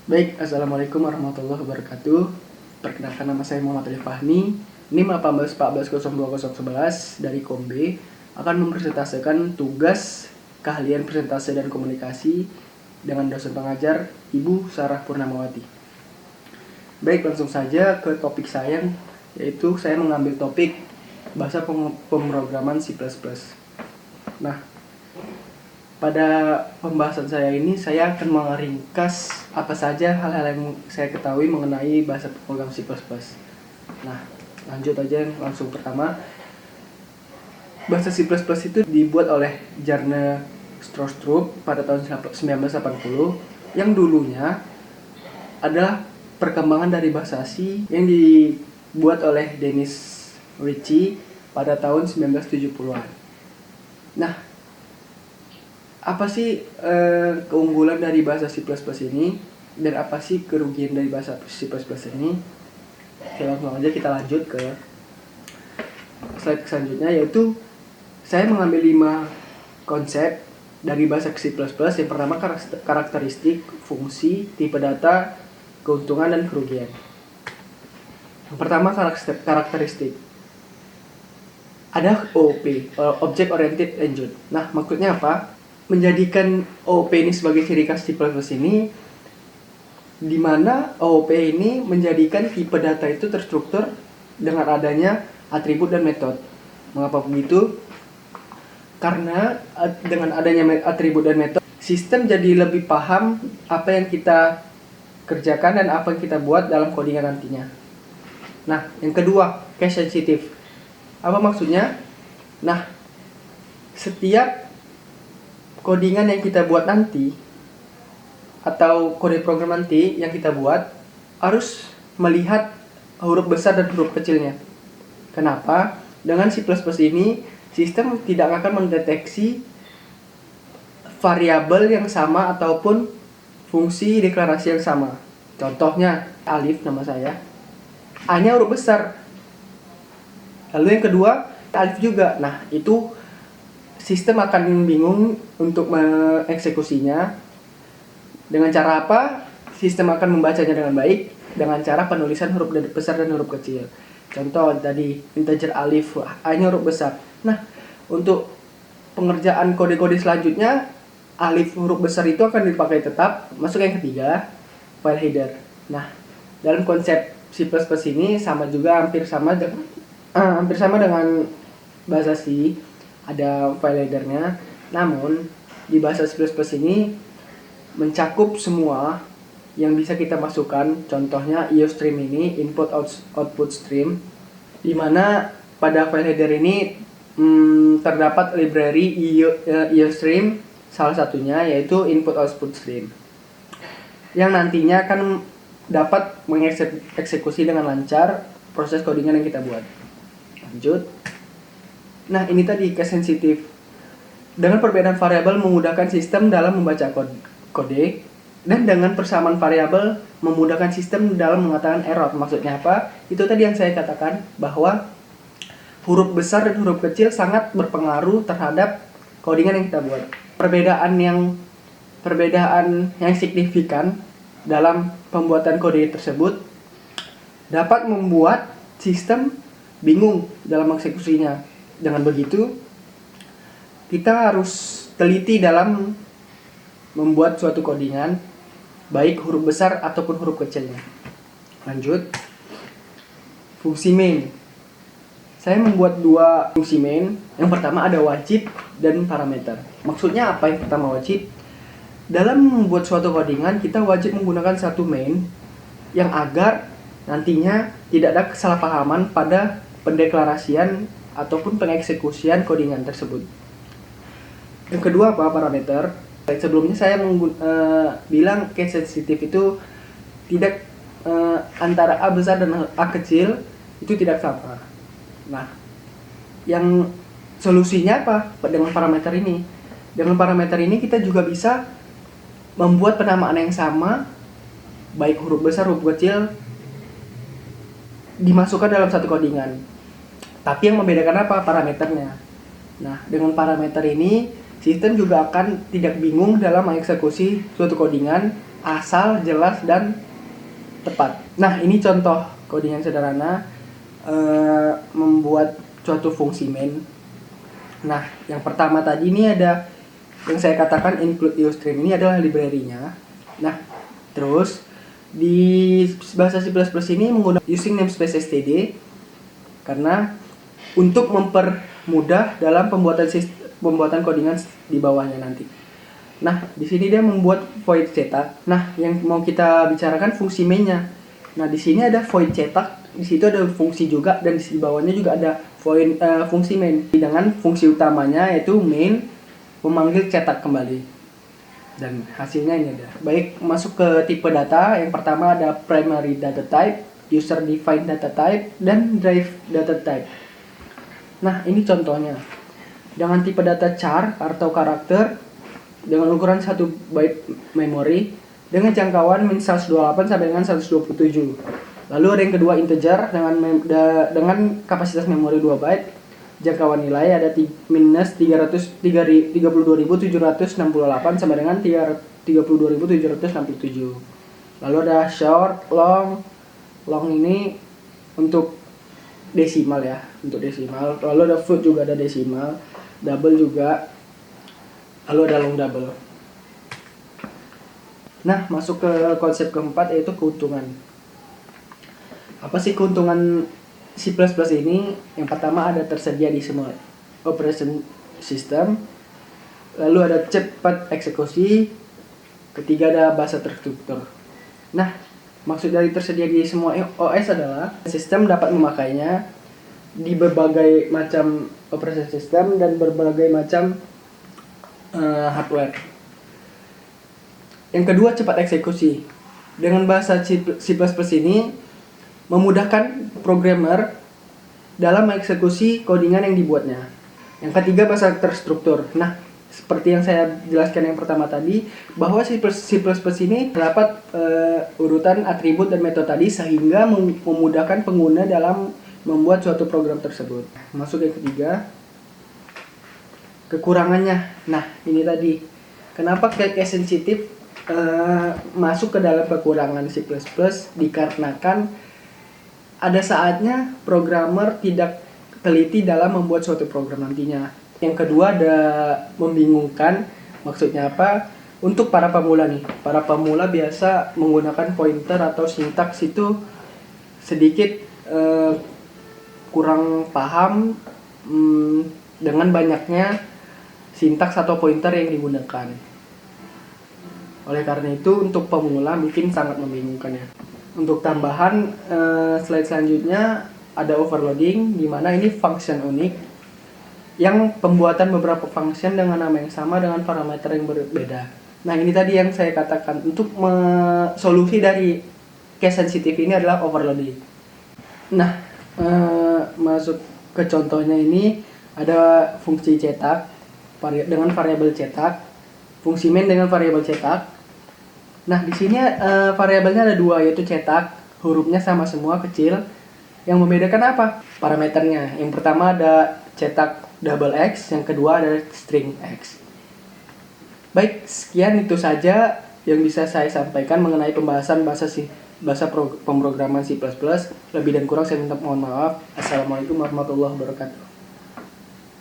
Baik, Assalamualaikum warahmatullahi wabarakatuh. Perkenalkan, nama saya Muhammad Ali Fahmi. NIM 18140211 dari Kom B akan mempresentasikan tugas keahlian presentasi dan komunikasi dengan dosen pengajar Ibu Sarah Purnamawati. Baik, langsung saja ke topik saya, yaitu saya mengambil topik bahasa pemrograman C++. Nah, pada pembahasan saya ini, saya akan meringkas apa saja hal-hal yang saya ketahui mengenai bahasa program C++. Nah, lanjut aja langsung pertama. Bahasa C++ itu dibuat oleh Jarne Stroustrup pada tahun 1980, yang dulunya adalah perkembangan dari bahasa C yang dibuat oleh Dennis Ritchie pada tahun 1970-an. Nah, apa sih keunggulan dari bahasa C++ ini, dan apa sih kerugian dari bahasa C++ ini? Oke, langsung aja kita lanjut ke slide selanjutnya, yaitu saya mengambil 5 konsep dari bahasa C++. Yang pertama, karakteristik, fungsi, tipe data, keuntungan, dan kerugian. Yang pertama, karakteristik. Ada OOP, Object Oriented Engine. Nah, maksudnya apa? Menjadikan OOP ini sebagai ciri khas C++ ini, di mana OOP ini menjadikan tipe data itu terstruktur dengan adanya atribut dan metode. Mengapa begitu? Karena dengan adanya atribut dan metode, sistem jadi lebih paham apa yang kita kerjakan dan apa yang kita buat dalam codingan nantinya. Nah, yang kedua, case sensitive. Apa maksudnya? Nah, setiap codingan yang kita buat nanti, atau kode program nanti yang kita buat, harus melihat huruf besar dan huruf kecilnya. Kenapa? Dengan C++ ini, sistem tidak akan mendeteksi variabel yang sama ataupun fungsi deklarasi yang sama. Contohnya, alif nama saya, A-nya huruf besar. Lalu yang kedua, alif juga. Nah, itu sistem akan bingung untuk mengeksekusinya. Dengan cara apa? Sistem akan membacanya dengan baik dengan cara penulisan huruf besar dan huruf kecil. Contoh tadi, integer alif, A-nya huruf besar. Nah, untuk pengerjaan kode-kode selanjutnya, alif huruf besar itu akan dipakai tetap. Masuk yang ketiga, file header. Nah, dalam konsep C++ ini hampir sama dengan bahasa C, ada file headernya. Namun, di bahasa C++ ini mencakup semua yang bisa kita masukkan. Contohnya IOStream ini, input output stream, di mana pada file header ini terdapat library IOStream, salah satunya yaitu input output stream, yang nantinya akan dapat mengeksekusi dengan lancar proses codingan yang kita buat. Lanjut. Nah, ini tadi case sensitive. Dengan perbedaan variabel memudahkan sistem dalam membaca kode, dan dengan persamaan variabel memudahkan sistem dalam mengatakan error. Maksudnya apa? Itu tadi yang saya katakan, bahwa huruf besar dan huruf kecil sangat berpengaruh terhadap codingan yang kita buat. Perbedaan yang signifikan dalam pembuatan kode tersebut dapat membuat sistem bingung dalam eksekusinya. Dengan begitu, kita harus teliti dalam membuat suatu codingan, baik huruf besar ataupun huruf kecilnya. Lanjut. Fungsi main. Saya membuat 2 fungsi main. Yang pertama ada wajib dan parameter. Maksudnya apa yang pertama wajib? Dalam membuat suatu codingan, kita wajib menggunakan satu main yang agar nantinya tidak ada kesalahpahaman pada pendeklarasian ataupun pengeksekusian codingan tersebut. Yang kedua apa? Parameter. Sebelumnya saya bilang case sensitive itu tidak antara A besar dan A kecil itu tidak sama. Nah, yang solusinya apa? Dengan parameter ini. Dengan parameter ini kita juga bisa membuat penamaan yang sama, baik huruf besar, huruf kecil, dimasukkan dalam satu codingan. Tapi yang membedakan apa? Parameternya. Nah, dengan parameter ini, sistem juga akan tidak bingung dalam mengeksekusi suatu codingan asal, jelas, dan tepat. Nah, ini contoh codingan sederhana membuat suatu fungsi main. Nah, yang pertama tadi ini ada yang saya katakan include iostream, ini adalah library-nya. Nah, terus di bahasa C++ ini menggunakan using namespace std karena untuk mempermudah dalam pembuatan codingan di bawahnya nanti. Nah, di sini dia membuat void cetak. Nah, yang mau kita bicarakan fungsi main-nya. Nah, di sini ada void cetak, di situ ada fungsi juga, dan di bawahnya juga ada void fungsi main dengan fungsi utamanya yaitu main memanggil cetak kembali. Dan hasilnya ini ada. Baik, masuk ke tipe data. Yang pertama ada primary data type, user defined data type, dan drive data type. Nah, ini contohnya. Dengan tipe data char atau karakter dengan ukuran 1 byte memori dengan jangkauan min 128 sampai dengan 127. Lalu ada yang kedua integer dengan kapasitas memori 2 byte. Jangkauan nilai ada minus 32.768 sampai dengan 32.767. Lalu ada short, long ini untuk desimal ya, untuk desimal. Lalu ada float juga ada desimal, double juga. Lalu ada long double. Nah, masuk ke konsep keempat yaitu keuntungan. Apa sih keuntungan C++ ini? Yang pertama ada tersedia di semua operation system. Lalu ada cepat eksekusi. Ketiga ada bahasa terstruktur. Nah, maksud dari tersedia di semua OS adalah sistem dapat memakainya di berbagai macam operation system dan berbagai macam hardware. Yang kedua cepat eksekusi. Dengan bahasa C++ ini memudahkan programmer dalam mengeksekusi codingan yang dibuatnya. Yang ketiga bahasa terstruktur. Nah, seperti yang saya jelaskan yang pertama tadi, bahwa C++ ini terdapat urutan atribut dan metode tadi sehingga memudahkan pengguna dalam membuat suatu program tersebut. Masuk yang ketiga, kekurangannya. Nah, ini tadi. Kenapa case sensitif masuk ke dalam kekurangan C++ dikarenakan ada saatnya programmer tidak teliti dalam membuat suatu program nantinya. Yang kedua ada membingungkan. Maksudnya apa? Untuk para pemula nih. Para pemula biasa menggunakan pointer atau sintaks itu sedikit kurang paham dengan banyaknya sintaks atau pointer yang digunakan. Oleh karena itu untuk pemula mungkin sangat membingungkan ya. Untuk tambahan slide selanjutnya ada overloading, di mana ini function unik yang pembuatan beberapa function dengan nama yang sama dengan parameter yang berbeda. Nah, ini tadi yang saya katakan untuk solusi dari case sensitif ini adalah overloading. Nah, masuk ke contohnya ini ada fungsi cetak dengan variabel cetak, fungsi main dengan variabel cetak. Nah, di sini variabelnya ada dua, yaitu cetak, hurufnya sama semua kecil. Yang membedakan apa? Parameternya. Yang pertama ada cetak double X, yang kedua ada string X. Baik, sekian itu saja yang bisa saya sampaikan mengenai pembahasan bahasa pemrograman C++. Lebih dan kurang saya minta mohon maaf. Assalamualaikum warahmatullahi wabarakatuh.